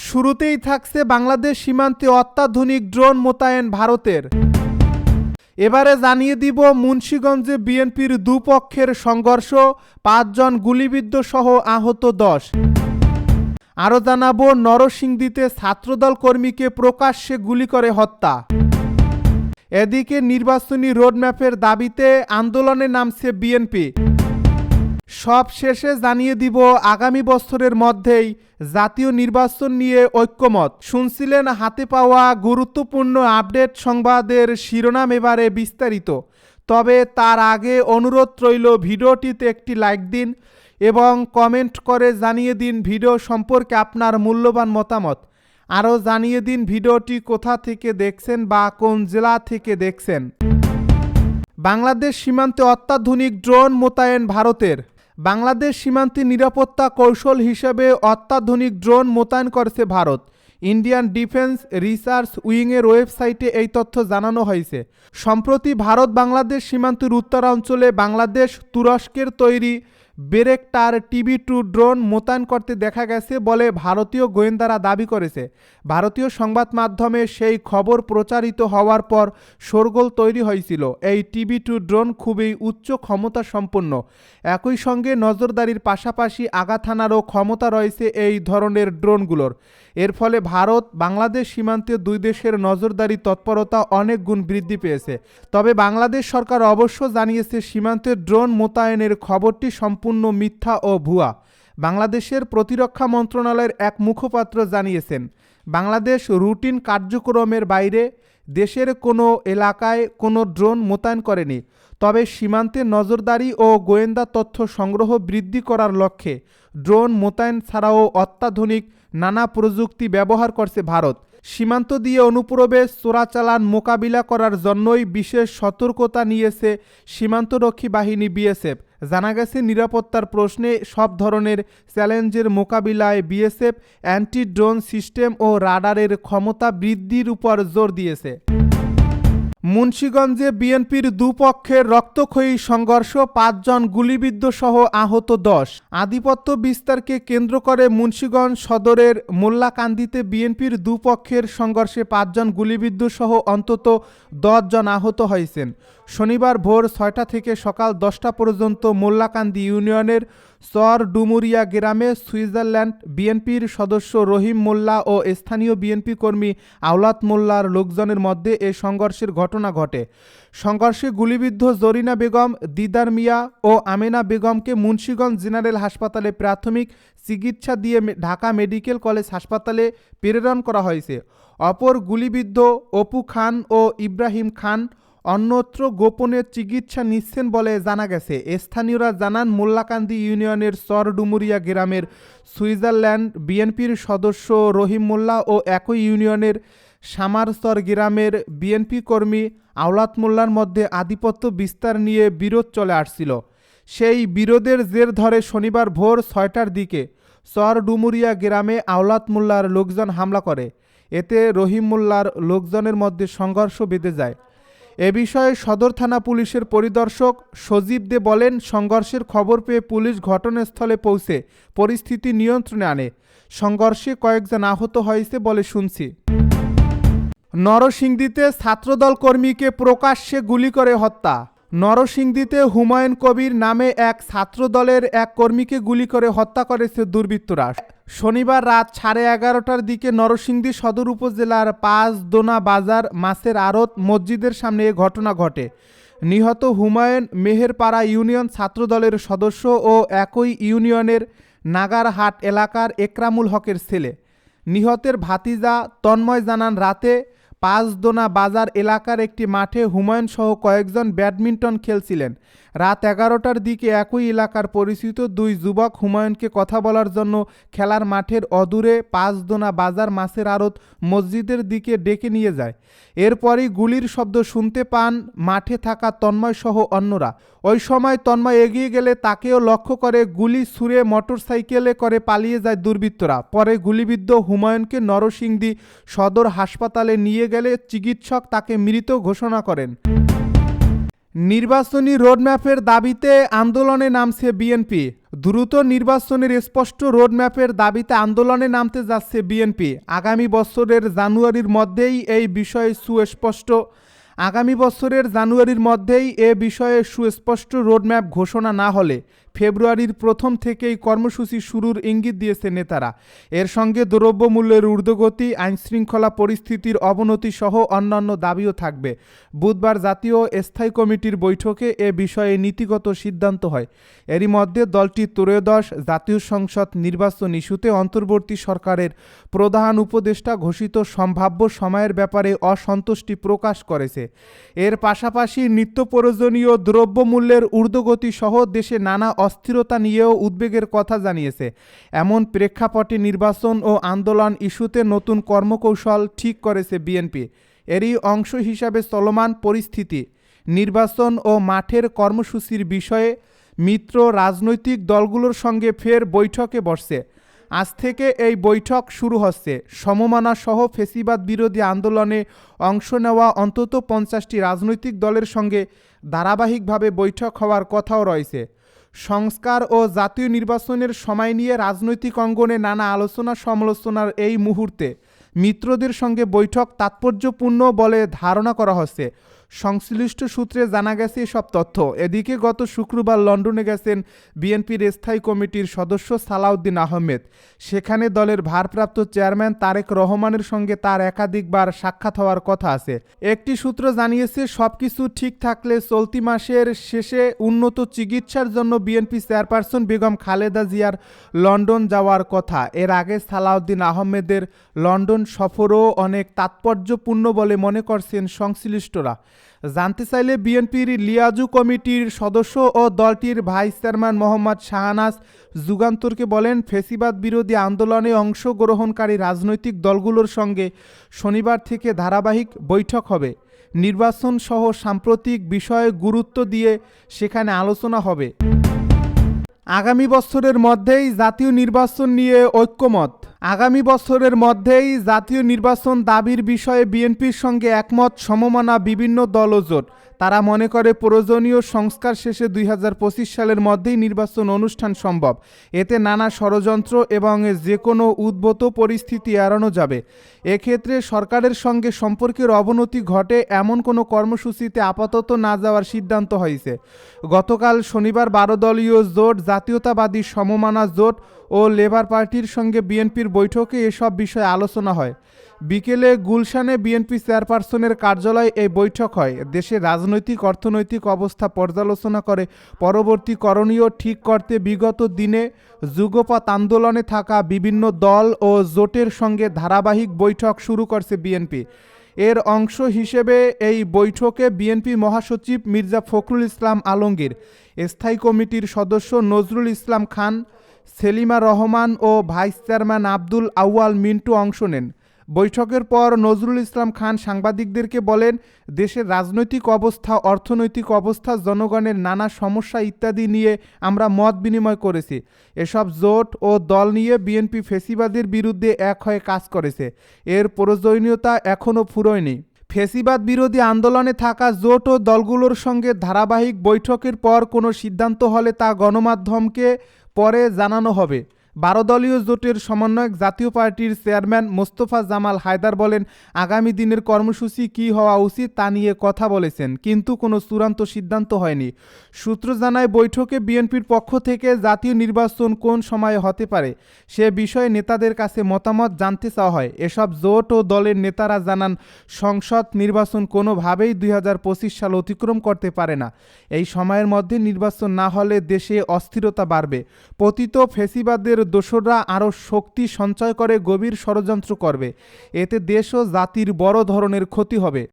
শুরুতেই থাকছে বাংলাদেশ সীমান্তে অত্যাধুনিক ড্রোন মোতায়েন ভারতের। এবারে জানিয়ে দিব মুন্সিগঞ্জে বিএনপির দুপক্ষের সংঘর্ষ, ৫ জন গুলিবিদ্ধ সহ আহত ১০। আরও জানাবো নরসিংদীতে ছাত্রদল কর্মীকে প্রকাশ্যে গুলি করে হত্যা। এদিকে নির্বাচনী রোডম্যাপের দাবিতে আন্দোলনে নামছে বিএনপি। সব শেষে জানিয়ে দিব আগামী বছরের মধ্যেই জাতীয় নির্বাচন নিয়ে ঐক্যমত। শুনছিলেন হাতে পাওয়া গুরুত্বপূর্ণ আপডেট সংবাদের শিরোনাম, এবারে বিস্তারিত। তবে তার আগে অনুরোধ রইল ভিডিওটিতে একটি লাইক দিন এবং কমেন্ট করে জানিয়ে দিন ভিডিও সম্পর্কে আপনার মূল্যবান মতামত। আরও জানিয়ে দিন ভিডিওটি কোথা থেকে দেখছেন বা কোন জেলা থেকে দেখছেন। বাংলাদেশ সীমান্তে অত্যাধুনিক ড্রোন মোতায়েন ভারতের। বাংলাদেশ সীমান্তে নিরাপত্তা কৌশল হিসেবে অত্যাধুনিক ড্রোন মোতায়েন করেছে ভারত। ইন্ডিয়ান ডিফেন্স রিসার্চ উইংয়ের ওয়েবসাইটে এই তথ্য জানানো হয়েছে। সম্প্রতি ভারত বাংলাদেশ সীমান্তের উত্তরাঞ্চলে বাংলাদেশ তুরস্কের তৈরি বেরেকটার TB2 ড্রোন মোতায়েন করতে দেখা গেছে বলে ভারতীয় গোয়েন্দারা দাবি করেছে। ভারতীয় সংবাদ মাধ্যমে সেই খবর প্রচারিত হওয়ার পর শোরগোল তৈরি হয়েছিল। এই TB2 ড্রোন খুবই উচ্চ ক্ষমতা সম্পন্ন, একই সঙ্গে নজরদারির পাশাপাশি আঘাত হানারও ক্ষমতা রয়েছে এই ধরনের ড্রোনগুলোর। এর ফলে ভারত বাংলাদেশ সীমান্তে দুই দেশের নজরদারি তৎপরতা অনেক গুণ বৃদ্ধি পেয়েছে। তবে বাংলাদেশ সরকার অবশ্য জানিয়েছে সীমান্তে ড্রোন মোতায়েনের খবরটি সম্পূর্ণ মিথ্যা ও ভুয়া। বাংলাদেশের প্রতিরক্ষা মন্ত্রণালয়ের এক মুখপাত্র জানিয়েছেন, বাংলাদেশ রুটিন কার্যক্রমের বাইরে দেশের কোনো এলাকায় কোনো ড্রোন মোতায়েন করেনি। তবে সীমান্তে নজরদারি ও গোয়েন্দা তথ্য সংগ্রহ বৃদ্ধি করার লক্ষ্যে ড্রোন মোতায়েন ছাড়াও অত্যাধুনিক নানা প্রযুক্তি ব্যবহার করছে ভারত। সীমান্ত দিয়ে অনুপ্রবেশ চোরাচালান মোকাবিলা করার জন্যই বিশেষ সতর্কতা নিয়েছে সীমান্তরক্ষী বাহিনী BSF। জানা গেছে নিরাপত্তার প্রশ্নে সব ধরনের চ্যালেঞ্জের মোকাবিলায় BSF অ্যান্টি ড্রোন সিস্টেম ও রাডারের ক্ষমতা বৃদ্ধির উপর জোর দিয়েছে। মুন্সিগঞ্জে বিএনপির দুপক্ষের রক্তক্ষয়ী সংঘর্ষ, ৫ জন গুলিবিদ্ধ সহ আহত ১০। আধিপত্য বিস্তারকে কেন্দ্র করে মুন্সিগঞ্জ সদরের মোল্লাকান্দিতে বিএনপির দুপক্ষের সংঘর্ষে ৫ জন গুলিবিদ্ধ সহ অন্তত ১০ জন আহত হয়েছেন। শনিবার ভোর ৬টা থেকে সকাল ১০টা পর্যন্ত মোল্লাকান্দি ইউনিয়নের চর ডুমুরিয়া গ্রামে সুইজারল্যান্ড বিএনপির সদস্য রহিম মোল্লা ও স্থানীয় বিএনপি কর্মী আওলাদ মোল্লার লোকজনের মধ্যে এ সংঘর্ষের ঘটনা ঘটে। সংঘর্ষে গুলিবিদ্ধ জরিনা বেগম, দিদার মিয়া ও আমেনা বেগমকে মুন্সিগঞ্জ জেনারেল হাসপাতালে প্রাথমিক চিকিৎসা দিয়ে ঢাকা মেডিকেল কলেজ হাসপাতালে প্রেরণ করা হয়েছে। অপর গুলিবিদ্ধ অপু খান ও ইব্রাহিম খান অন্যত্র গোপনে চিকিৎসা নিচ্ছেন বলে জানা গেছে। স্থানীয়রা জানান, মোল্লাকান্দি ইউনিয়নের চর ডুমুরিয়া গ্রামের সুইজারল্যান্ড বিএনপির সদস্য রহিম মোল্লা ও একই ইউনিয়নের সামারচর গ্রামের বিএনপি কর্মী আওলাদ মোল্লার মধ্যে আধিপত্য বিস্তার নিয়ে বিরোধ চলে আসছিল। সেই বিরোধের জের ধরে শনিবার ভোর ৬টার দিকে চর ডুমুরিয়া গ্রামে আওলাদ মোল্লার লোকজন হামলা করে। এতে রহিম মোল্লার লোকজনের মধ্যে সংঘর্ষ বেঁধে যায়। এ বিষয়ে সদর থানা পুলিশের পরিদর্শক সজীব দে বলেন, সংঘর্ষের খবর পেয়ে পুলিশ ঘটনাস্থলে পৌঁছে পরিস্থিতি নিয়ন্ত্রণে আনে। সংঘর্ষে কয়েকজন আহত হয়েছে বলে শুনছি। নরসিংদীতে ছাত্রদল কর্মীকে প্রকাশ্যে গুলি করে হত্যা। নরসিংদীতে হুমায়ুন কবির নামে এক ছাত্রদলের এক কর্মীকে গুলি করে হত্যা করেছে দুর্বৃত্তরা। শনিবার রাত 11:30টার দিকে নরসিংদী সদর উপজেলার ৫ দোনা বাজার মাছের আড়ত মসজিদের সামনে এ ঘটনা ঘটে। নিহত হুমায়ুন মেহেরপাড়া ইউনিয়ন ছাত্রদলের সদস্য ও একই ইউনিয়নের নাগারহাট এলাকার একরামুল হকের ছেলে। নিহতের ভাতিজা তন্ময় জানান, রাতে ৫ দোনা বাজার এলাকার একটি মাঠে হুমায়ুন সহ কয়েকজন ব্যাডমিন্টন খেলছিলেন। রাত 11টার দিকে একই এলাকার পরিচিত দুই যুবক হুমায়ুনকে কথা বলার জন্য খেলার মাঠের অদূরে ৫ দোনা বাজার মাছের আড়ত মসজিদের দিকে ডেকে নিয়ে যায়। এরপরই গুলির শব্দ শুনতে পান মাঠে থাকা তন্ময় সহ অন্যরা। ওই সময় তন্ময় এগিয়ে গেলে তাকেও লক্ষ্য করে গুলি ছুঁড়ে মোটরসাইকেলে করে পালিয়ে যায় দুর্বৃত্তরা। পরে গুলিবিদ্ধ হুমায়ুনকে নরসিংদী সদর হাসপাতালে নিয়ে গেলে চিকিৎসক তাকে মৃত ঘোষণা করেন। নির্বাচনী রোডম্যাপের দাবিতে আন্দোলনে নামছে বিএনপি। দ্রুত নির্বাচনের স্পষ্ট রোডম্যাপের দাবিতে আন্দোলনে নামতে যাচ্ছে বিএনপি। আগামী বছরের জানুয়ারির মধ্যেই এই বিষয়ে সুস্পষ্ট রোডম্যাপ ঘোষণা না হলে ফেব্রুয়ারির প্রথম থেকেই কর্মসূচি শুরুর ইঙ্গিত দিয়েছে নেতারা। এর সঙ্গে দ্রব্যমূল্যের ঊর্ধ্বগতি, আইনশৃঙ্খলা পরিস্থিতির অবনতি সহ অন্যান্য দাবিও থাকবে। বুধবার জাতীয় স্থায়ী কমিটির বৈঠকে এ বিষয়ে নীতিগত সিদ্ধান্ত হয়। এরই মধ্যে দলটি ত্রয়োদশ জাতীয় সংসদ নির্বাচন ইস্যুতে অন্তর্বর্তী সরকারের প্রধান উপদেষ্টা ঘোষিত সম্ভাব্য সময়ের ব্যাপারে অসন্তুষ্টি প্রকাশ করেছে। এর পাশাপাশি নিত্য প্রয়োজনীয় দ্রব্যমূল্যের ঊর্ধ্বগতি সহ দেশে নানা অস্থিরতা নিয়েও উদ্বেগের কথা জানিয়েছে। এমন প্রেক্ষাপটে নির্বাচন ও আন্দোলন ইস্যুতে নতুন কর্মকৌশল ঠিক করেছে বিএনপি। এরই অংশ হিসাবে চলমান পরিস্থিতি, নির্বাচন ও মাঠের কর্মসূচির বিষয়ে মিত্র রাজনৈতিক দলগুলোর সঙ্গে ফের বৈঠকে বসছে। আজ থেকে এই বৈঠক শুরু হচ্ছে। সমমনা সহ ফ্যাসিবাদ বিরোধী আন্দোলনে অংশ নেওয়া অন্তত 50টি রাজনৈতিক দলের সঙ্গে ধারাবাহিকভাবে বৈঠক হওয়ার কথাও রয়েছে। সংস্কার ও জাতীয় নির্বাচনের সময় নিয়ে রাজনৈতিক অঙ্গনে নানা আলোচনা সমালোচনার এই মুহূর্তে মিত্রদের সঙ্গে বৈঠক তাৎপর্যপূর্ণ বলে ধারণা করা হচ্ছে। সংশ্লিষ্ট সূত্রে জানা গেছে এসব তথ্য। এদিকে গত শুক্রবার লন্ডনে গেছেন বিএনপির স্থায়ী কমিটির সদস্য সালাউদ্দিন আহমেদ। সেখানে দলের ভারপ্রাপ্ত চেয়ারম্যান তারেক রহমানের সঙ্গে তার একাধিকবার সাক্ষাৎ হওয়ার কথা আছে। একটি সূত্র জানিয়েছে, সবকিছু ঠিক থাকলে চলতি মাসের শেষে উন্নত চিকিৎসার জন্য বিএনপি চেয়ারপারসন বেগম খালেদা জিয়ার লন্ডন যাওয়ার কথা। এর আগে সালাউদ্দিন আহমেদের লন্ডন সফরও অনেক তাৎপর্যপূর্ণ বলে মনে করছেন সংশ্লিষ্টরা। জানতে চাইলে বিএনপির লিয়াজু কমিটির সদস্য ও দলটির ভাইস চেয়ারম্যান মোহাম্মদ শাহনাজ যুগান্তরকে বলেন, ফ্যাসিবাদ বিরোধী আন্দোলনে অংশগ্রহণকারী রাজনৈতিক দলগুলোর সঙ্গে শনিবার থেকে ধারাবাহিক বৈঠক হবে। নির্বাচন সহ সাম্প্রতিক বিষয়ে গুরুত্ব দিয়ে সেখানে আলোচনা হবে। আগামী বছরের মধ্যেই জাতীয় নির্বাচন নিয়ে ঐক্যমত। আগামী বছরের মধ্যেই জাতীয় নির্বাচন দাবির বিষয়ে বিএনপির সঙ্গে একমত সমমনা বিভিন্ন দল ও জোট। তারা মনে করে প্রয়োজনীয় সংস্কার শেষে 2025 সালের মধ্যেই নির্বাচন অনুষ্ঠান সম্ভব। এতে নানা ষড়যন্ত্র এবং যে কোনো উদ্ভূত পরিস্থিতি এড়ানো যাবে। এক্ষেত্রে সরকারের সঙ্গে সম্পর্কের অবনতি ঘটে এমন কোনো কর্মসূচিতে আপাতত না যাওয়ার সিদ্ধান্ত হয়েছে। গতকাল শনিবার 12 দলীয় জোট, জাতীয়তাবাদী সমমনা জোট ও লেবার পার্টির সঙ্গে বিএনপির বৈঠকে এসব বিষয়ে আলোচনা হয়। বিকেলে গুলশানে বিএনপি চেয়ারপারসনের কার্যালয়ে এই বৈঠক হয়। দেশের রাজনৈতিক অর্থনৈতিক অবস্থা পর্যালোচনা করে পরবর্তী করণীয় ঠিক করতে বিগত দিনে যুগপৎ আন্দোলনে থাকা বিভিন্ন দল ও জোটের সঙ্গে ধারাবাহিক বৈঠক শুরু করছে বিএনপি। এর অংশ হিসেবে এই বৈঠকে বিএনপি মহাসচিব মির্জা ফখরুল ইসলাম আলমগীর, স্থায়ী কমিটির সদস্য নজরুল ইসলাম খান, সেলিমা রহমান ও ভাইস চেয়ারম্যান আব্দুল আউয়াল মিন্টু অংশ নেন। বৈঠকের পর নজরুল ইসলাম খান সাংবাদিকদেরকে বলেন, দেশের রাজনৈতিক অবস্থা, অর্থনৈতিক অবস্থা, জনগণের নানা সমস্যা ইত্যাদি নিয়ে আমরা মত বিনিময় করেছি। এসব জোট ও দল নিয়ে বিএনপি ফ্যাসিবাদের বিরুদ্ধে এক হয়ে কাজ করেছে। এর প্রয়োজনীয়তা এখনও ফুরোয়নি। ফ্যাসিবাদ বিরোধী আন্দোলনে থাকা জোট ও দলগুলোর সঙ্গে ধারাবাহিক বৈঠকের পর কোনো সিদ্ধান্ত হলে তা গণমাধ্যমকে পরে জানানো হবে। 12 দলীয় জোটের সমন্বয়ক জাতীয় পার্টির চেয়ারম্যান মোস্তফা জামাল হায়দার বলেন, আগামী দিনের কর্মসূচি কী হওয়া উচিত তা নিয়ে কথা বলেছেন, কিন্তু কোনো চূড়ান্ত সিদ্ধান্ত হয়নি। সূত্র জানায়, বৈঠকে বিএনপির পক্ষ থেকে জাতীয় নির্বাচন কোন সময়ে হতে পারে সে বিষয়ে নেতাদের কাছে মতামত জানতে চাওয়া হয়। এসব জোট ও দলের নেতারা জানান, সংসদ নির্বাচন কোনোভাবেই 2025 সাল অতিক্রম করতে পারে না। এই সময়ের মধ্যে নির্বাচন না হলে দেশে অস্থিরতা বাড়বে। পতিত ফ্যাসিবাদের দোসররা আরও শক্তি সঞ্চয় করে গভীর ষড়যন্ত্র করবে। এতে দেশ ও জাতির বড় ধরনের ক্ষতি হবে।